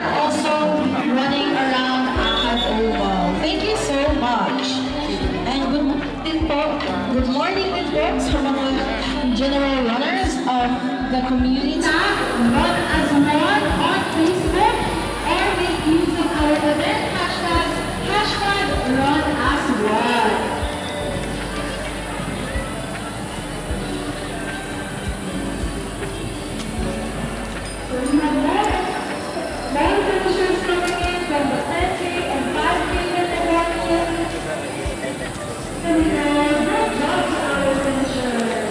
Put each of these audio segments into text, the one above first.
Also running around Akad Oval. Thank you so much. And good morning din po sa mga general runners of the community. Run as one on Facebook or make use of our event hashtag run as one. So we have many finishers coming in from the 10K and 5K categories. So we have good job to our finishers.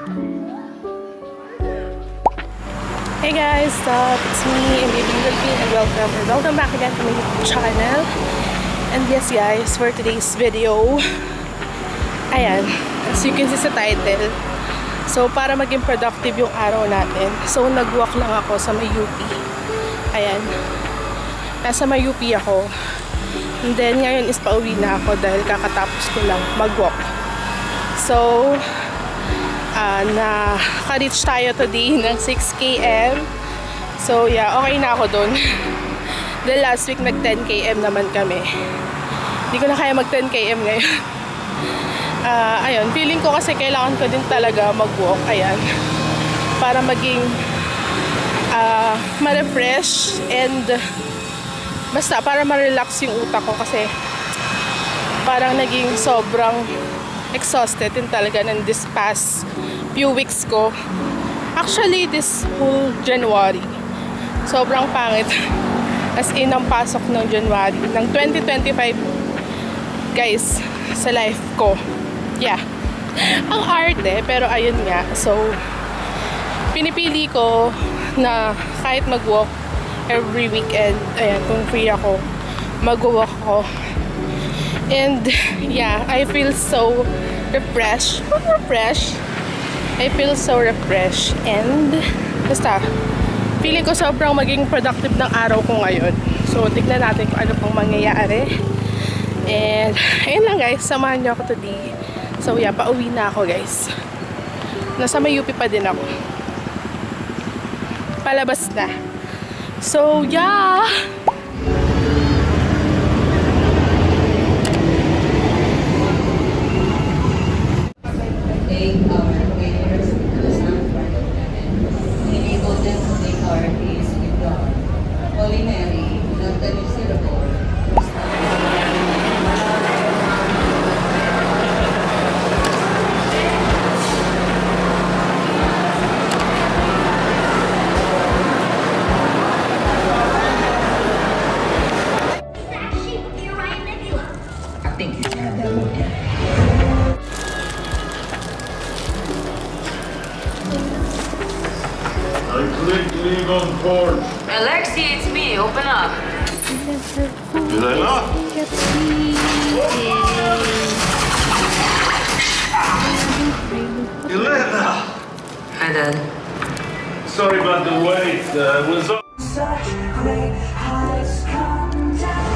Thank you. Hey guys, it's me, Baby Lilpin, and welcome back again to my YouTube channel. And yes guys, for today's video, ayan, as you can see sa title, so para maging productive yung araw natin, so nag-walk lang ako sa may UP. Ayan, nasa may UP ako. And then ngayon is pauwi na ako dahil kakatapos ko lang mag-walk. So naka-reach tayo today ng 6 km. So yeah, okay na ako dun. The last week nag 10 km naman kami. Hindi ko na kaya mag 10 km ngayon. Ayun, feeling ko kasi kailangan ko din talaga mag-walk. Ayan, para maging ma-refresh and basta para ma-relax yung utak ko kasi parang naging sobrang exhausted din talaga ng this past few weeks ko. Actually, this whole January, sobrang pangit. As in, ang pasok ng January, ng 2025, guys, sa life ko. Yeah. Ang arte, pero ayun nga. So, pinipili ko na kahit mag-walk every weekend, ayan, kung free ako, mag-walk ako. And yeah, I feel so refreshed. I feel so refreshed. And basta, feeling ko sobrang maging productive ng araw ko ngayon. So, tignan natin kung ano pang mangyayari. And ayun lang guys, samahan niyo ako today. So yeah, pauwi na ako guys. Nasa may UP pa din ako. Palabas na. So yeah. Leave on porch. Alexi, it's me. Open up. Elena? Elena! Hi, Dad. Sorry about the wait. Was on. Such great highs come down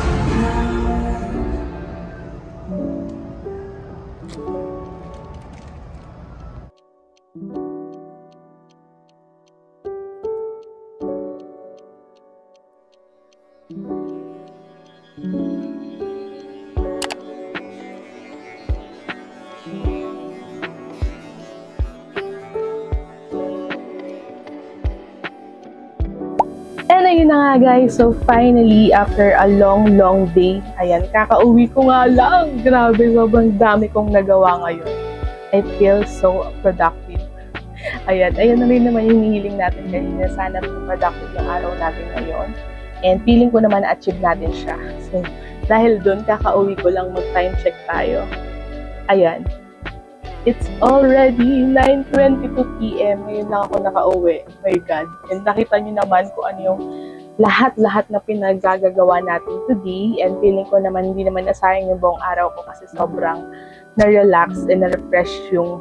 And ayun na nga guys, so finally, after a long day, ayan, kakauwi ko nga lang. Grabe, sobrang dami kong nagawa ngayon. I feel so productive. Ayan na rin naman yung hinihiling natin kanina. Sana productive yung araw natin ngayon. And feeling ko naman na-achieve natin siya. So, dahil dun, kakauwi ko lang, mag-time check tayo. Ayan. It's already 9:22 PM. Ngayon lang ako nakauwi. Oh my God. And nakita nyo naman kung ano yung lahat na pinaggagawa natin today. And feeling ko naman, hindi naman nasayang yung buong araw ko kasi sobrang na-relax and na-refresh yung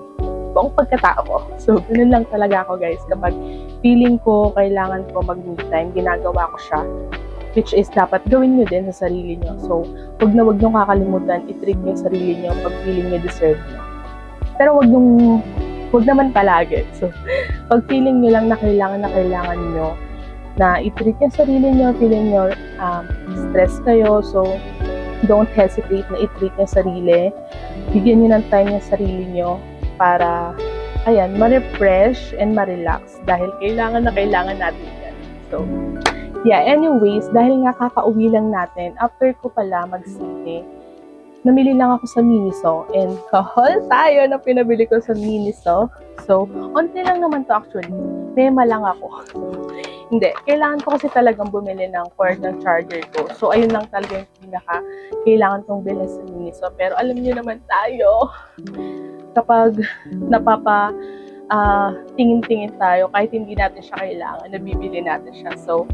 buong pagkatao ko. So, ganun lang talaga ako guys. Kapag feeling ko, kailangan ko mag-me time, ginagawa ko siya. Which is, dapat gawin nyo din sa sarili nyo. So, wag nyo kakalimutan, i-treat nyo yung sarili nyo pag feeling nyo deserve nyo. Pero wag naman palagi. So, pag feeling nyo lang na kailangan nyo, na i-treat yung sarili nyo, feeling nyo stress kayo, so don't hesitate na i-treat yung sarili. Bigyan nyo ng time yung sarili nyo para, ayan, ma-refresh and ma-relax dahil kailangan natin yan. So, yeah, anyways, dahil nga kakauwi lang natin, after ko pala mag-sine, namili lang ako sa Miniso and kahol tayo na pinabili ko sa Miniso. So, onti lang naman to actually. Mema lang ako. Hindi, kailangan ko kasi talagang bumili ng cord ng charger ko. So, ayun lang talaga yung kailangan kong bilhin sa Miniso. Pero alam niyo naman tayo, kapag tingin-tingin tayo kahit hindi natin siya kailangan, nabibili natin siya. So,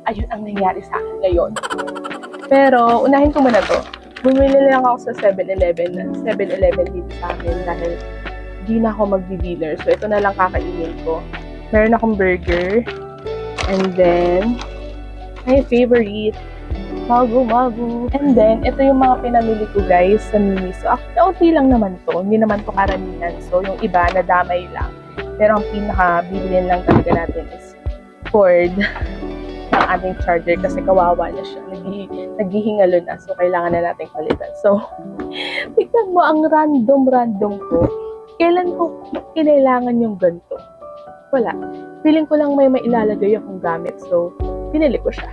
ayun ang nangyari sa akin ngayon. Pero, unahin ko muna to. Bumili lang ako sa 7-Eleven dito sa amin dahil di na ako magdi-dinner. So, ito na lang kakainin ko. Meron akong burger. And then, my favorite, magu-magu. And then, ito yung mga pinamili ko guys sa Mimi. So, okay lang naman to. Hindi naman to karamihan. So, yung iba, nadamay lang. Pero ang pinaka-bibilin lang talaga natin is cord ng ating charger kasi kawawa na siya. Naghihingalo na. So, kailangan na natin palitan. So, tignan mo ang random ko. Kailan ko kailangan yung ganito? Wala. Feeling ko lang may mailalagay akong gamit. So, pinili ko siya.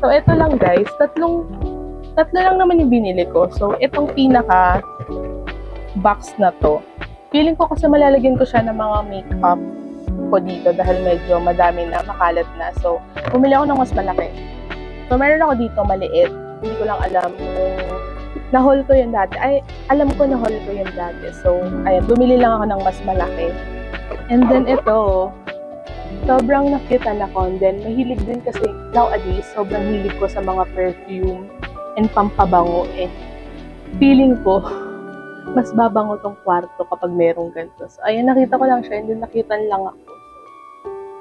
So, ito lang guys. Tatlo lang naman yung binili ko. So, itong pinaka box na to. Feeling ko kasi malalagyan ko siya ng mga makeup ko dito dahil medyo madami na, makalat na. So, bumili ako ng mas malaki. So, meron ako dito maliit. Hindi ko lang alam kung na-haul ko yun dati. Ay, alam ko na-haul ko yun dati. So, ayan, bumili lang ako ng mas malaki. And then ito, sobrang nakitan ako. And then, mahilig din kasi nowadays, sobrang hilig ko sa mga perfume and pampabango. Feeling ko, mas babango tong kwarto kapag merong ganito. So, ayan, nakita ko lang siya. And then, nakitan lang ako.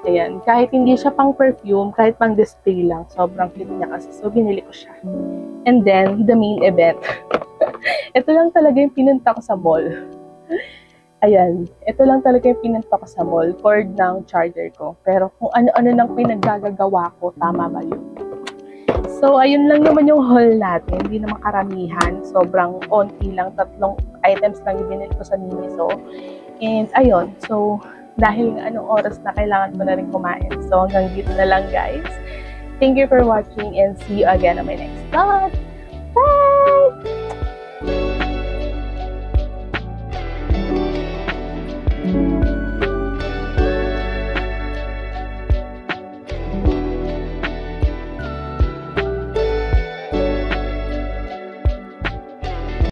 Ayan, kahit hindi siya pang perfume, kahit pang display lang, sobrang cute niya kasi. So, binili ko siya. And then, the main event. Ito lang talaga yung pinunta ko sa mall. Ayan, ito lang talaga yung pinunta ko sa mall. Cord ng charger ko. Pero kung ano-ano lang pinaggagawa ko, tama ba yun? So, ayun lang naman yung haul natin. Hindi naman karamihan. Sobrang onti lang. 3 items lang yung binili ko sa Miniso. And, ayun. So, dahil anong oras na kailangan ko na rin kumain. So, hanggang dito na lang guys. Thank you for watching and see you again on my next vlog.